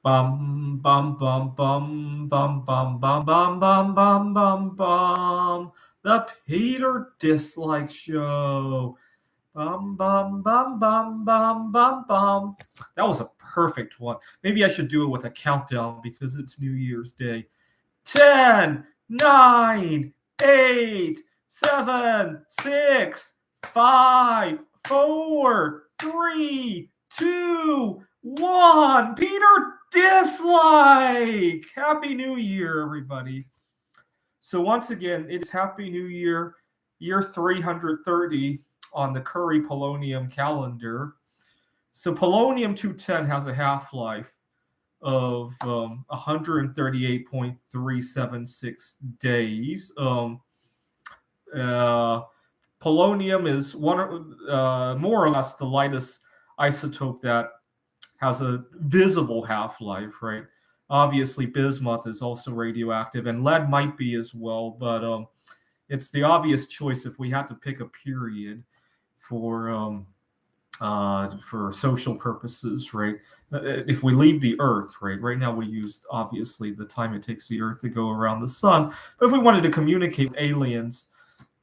Bum bum bum bum bum bum bum bum bum bum bum bum. The Peter Dislike Show. Bum bum bum bum bum bum bum. That was a perfect one. Maybe I should do it with a countdown because it's New Year's Day. 10, 9, 8, 7, 6, 5, 4, 3, 2, 1. Peter Dislike! Happy New Year, everybody. So, once again, it is Happy New Year, year 330 on the Curie polonium calendar. So, polonium 210 has a half life of 138.376 days. Uh, Polonium is more or less the lightest isotope that has a visible half life, right? Obviously, bismuth is also radioactive, and lead might be as well, but it's the obvious choice if we had to pick a period for for social purposes, right? If we leave the Earth, right? Right now we use obviously the time it takes the Earth to go around the sun. But if we wanted to communicate with aliens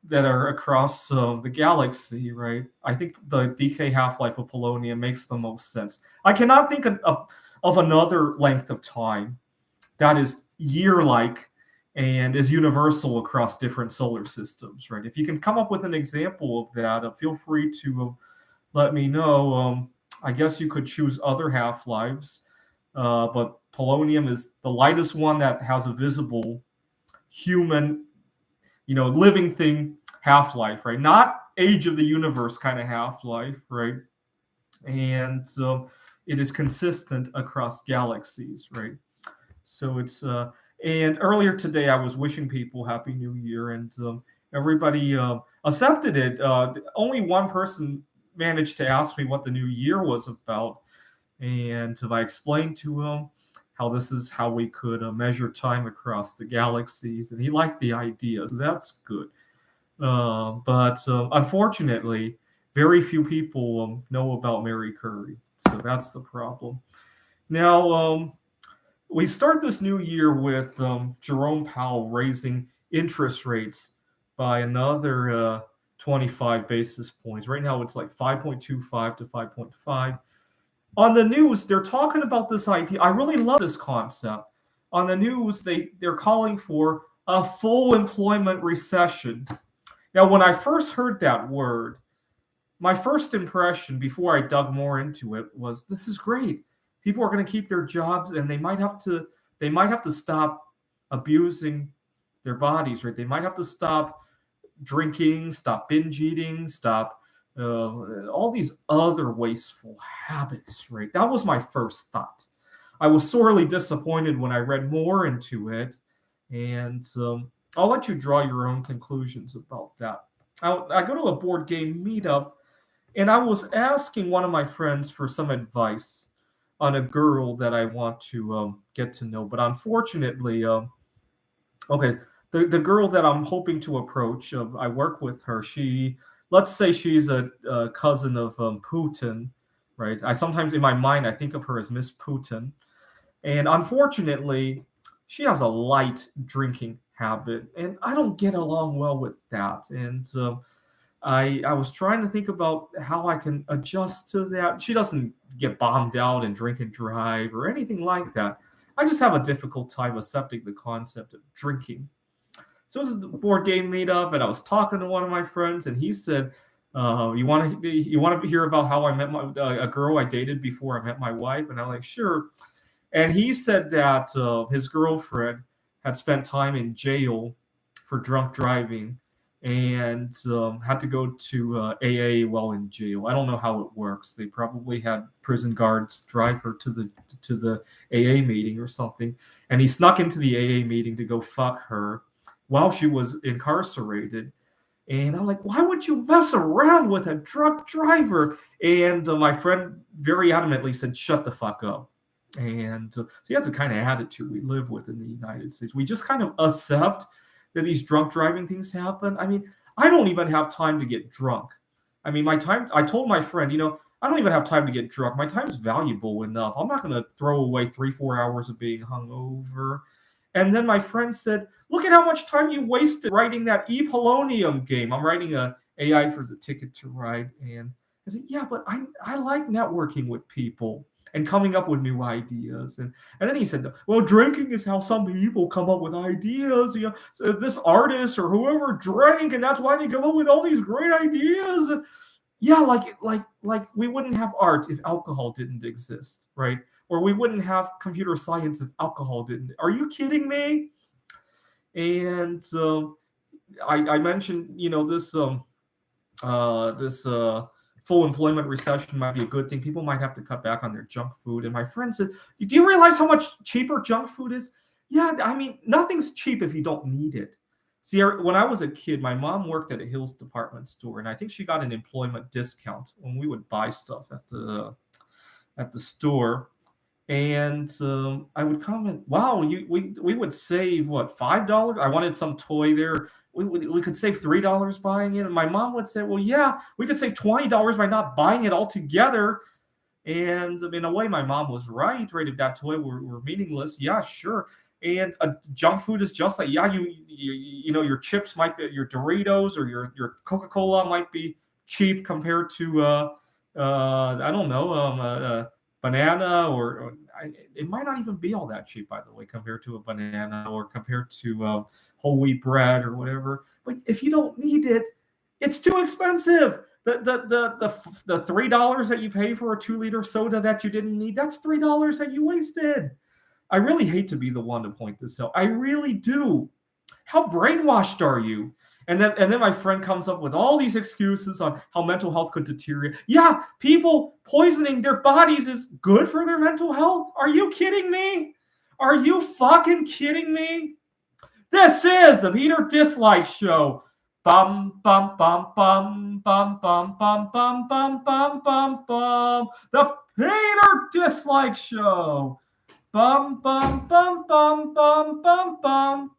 that are across the galaxy, right? I think the decay half life of polonium makes the most sense. I cannot think of another length of time that is year like and is universal across different solar systems, right? If you can come up with an example of that, feel free to let me know. I guess you could choose other half lives, but polonium is the lightest one that has a visible human, living thing half life, right? Not age of the universe kind of half life, right? And so it is consistent across galaxies, right? So it's and earlier today I was wishing people Happy New Year, and everybody accepted it. Only one person managed to ask me what the new year was about, and I explained to him how this is how we could measure time across the galaxies, and he liked the idea. So that's good. But unfortunately, very few people know about Mary Curie, so that's the problem. Now, we start this new year with Jerome Powell raising interest rates by another 25 basis points. Right now, it's like 5.25 to 5.5. On the news, they're talking about this idea. I really love this concept. On the news, they're calling for a full employment recession. Now, when I first heard that word, my first impression before I dug more into it was this is great. People are going to keep their jobs, and they might have to stop abusing their bodies, right? They might have to stop drinking, stop binge eating, stop all these other wasteful habits, right? That was my first thought. I was sorely disappointed when I read more into it, and I'll let you draw your own conclusions about that. I go to a board game meetup, and I was asking one of my friends for some advice on a girl that I want to get to know. But unfortunately, okay, the girl that I'm hoping to approach, I work with her. Let's say she's a cousin of Putin, right? I sometimes in my mind I think of her as Miss Putin, and unfortunately, she has a light drinking habit, and I don't get along well with that. And I was trying to think about how I can adjust to that. She doesn't get bombed out and drink and drive or anything like that. I just have a difficult time accepting the concept of drinking. So it was a board game meetup, and I was talking to one of my friends, and he said, "You want to hear about how I met a girl I dated before I met my wife?" And I'm like, "Sure." And he said that his girlfriend had spent time in jail for drunk driving and had to go to AA while in jail. I don't know how it works. They probably had prison guards drive her to the AA meeting or something. And he snuck into the AA meeting to go fuck her while she was incarcerated. And I'm like, why would you mess around with a drunk driver? And my friend very adamantly said, shut the fuck up. And so that's the kind of attitude we live with in the United States. We just kind of accept that these drunk driving things happen. I mean, I don't even have time to get drunk. I mean, I told my friend, I don't even have time to get drunk. My time's valuable enough. I'm not going to throw away 3, 4 hours of being hungover. And then my friend said, "Look at how much time you wasted writing that e-polonium game." I'm writing a AI for the Ticket to Ride, and I said, "Yeah, but I like networking with people and coming up with new ideas." And then he said, "Well, drinking is how some people come up with ideas. So this artist or whoever drank, and that's why they come up with all these great ideas." Yeah, like we wouldn't have art if alcohol didn't exist, right? Or we wouldn't have computer science if alcohol didn't. Are you kidding me? And I mentioned, this full employment recession might be a good thing. People might have to cut back on their junk food. And my friend said, "Do you realize how much cheaper junk food is?" Yeah, I mean, nothing's cheap if you don't need it. See, when I was a kid, my mom worked at a Hills department store, and I think she got an employment discount when we would buy stuff at the store. And I would comment, "Wow, we would save what, $5? I wanted some toy there. We could save $3 buying it." And my mom would say, "Well, yeah, we could save $20 by not buying it altogether." And in a way, my mom was right. Right, if that toy were meaningless, yeah, sure. And junk food is just like, yeah, your chips might be, your Doritos or your Coca Cola might be cheap compared to I don't know, banana, or it might not even be all that cheap, by the way, compared to a banana or compared to whole wheat bread or whatever. But if you don't need it, it's too expensive. The $3 that you pay for a 2 liter soda that you didn't need, that's $3 that you wasted. I really hate to be the one to point this out. I really do. How brainwashed are you? And then my friend comes up with all these excuses on how mental health could deteriorate. Yeah, people poisoning their bodies is good for their mental health. Are you kidding me? Are you fucking kidding me? This is the Peter Dislike Show. Bum bum bum bum bum bum bum bum bum bum bum bum. The Peter Dislike Show. Bum bum bum bum bum bum bum.